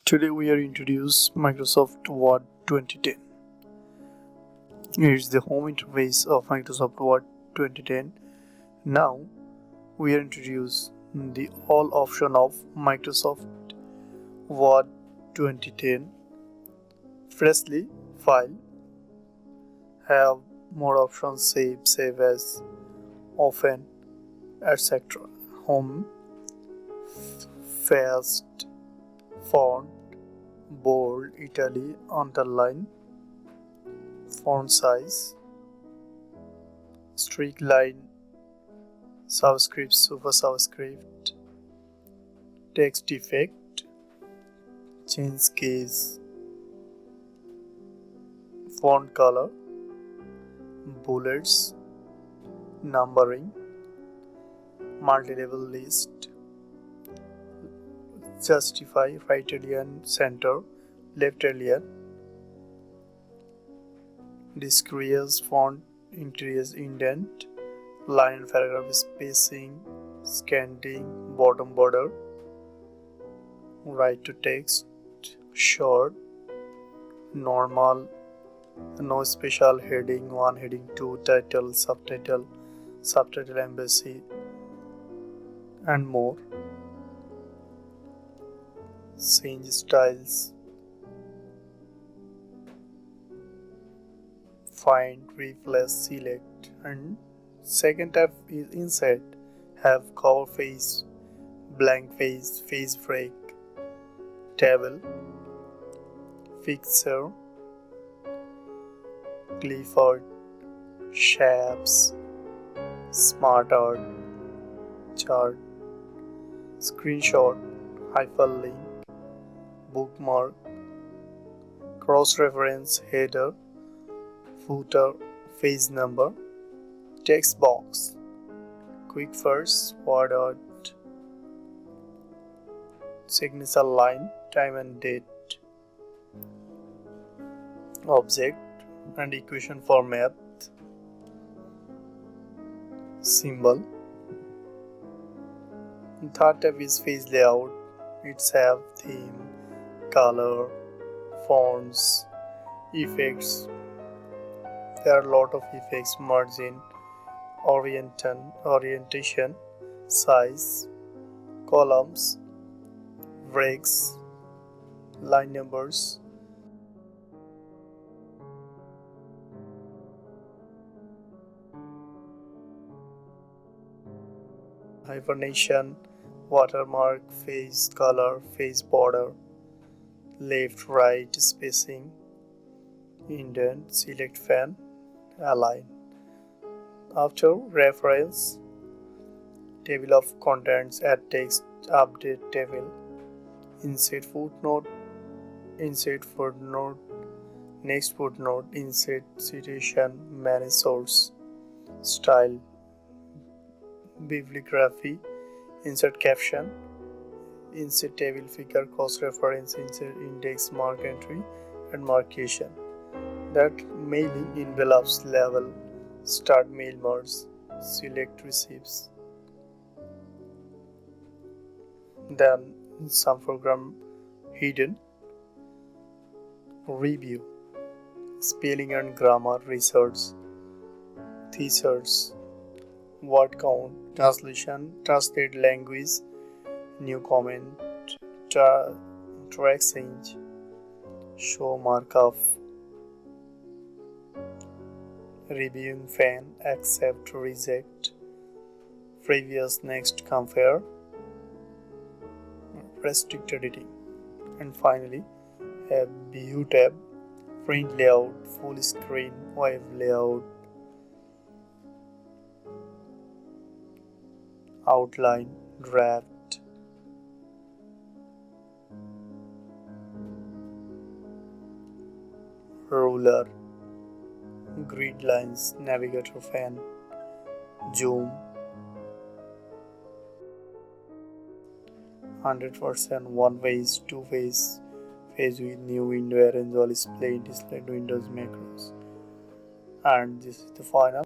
Today we are introduced Microsoft Word 2010. Here is the home interface of Microsoft Word 2010. Now we are introduced the all option of Microsoft Word 2010. Firstly, File, have more options: save as, open, etc. Home, fast, font, bold, Italy, underline, font size, streak line, subscript, super subscript, text effect, change case, font color, bullets, numbering, multi-level list, justify, right alien, center, left alien, decrease font, increase indent, line and paragraph spacing, scanting, bottom border, right to text, short, normal, no special heading 1, heading 2, title, subtitle, embassy, and more. Change styles, find, replace, select. And second tab is insert, have cover page, blank page, page break, table, fixture, Clifford, shapes, smart art, chart, screenshot, hyperlink, bookmark, cross-reference, header, footer, page number, text box, quick first, word art, signature line, time and date, object and equation for math, symbol. Third tab is page layout. It's have theme, color, fonts, effects. There are a lot of effects: margin, orientation, size, columns, breaks, line numbers, hyphenation, watermark, face color, face border, left right spacing, indent, select fan, align. After reference, table of contents, add text, update table, insert footnote, next footnote, insert citation, manage source, style, bibliography, insert caption, insert table figure, cross reference, insert index, mark entry, and markation. That mailing envelopes level, start mail merge, select receipts. Then some program hidden, review, spelling and grammar, research, thesaurus, word count, translation, translate language, new comment, track change, show markup, reviewing fan, accept, reject, previous, next, compare, restrict editing. And finally, a view tab, print layout, full screen, web layout, outline, draft, ruler, grid lines, navigator fan, zoom, 100%, one page, two page, page with new window, arrange all displayed Windows macros. And this is the final.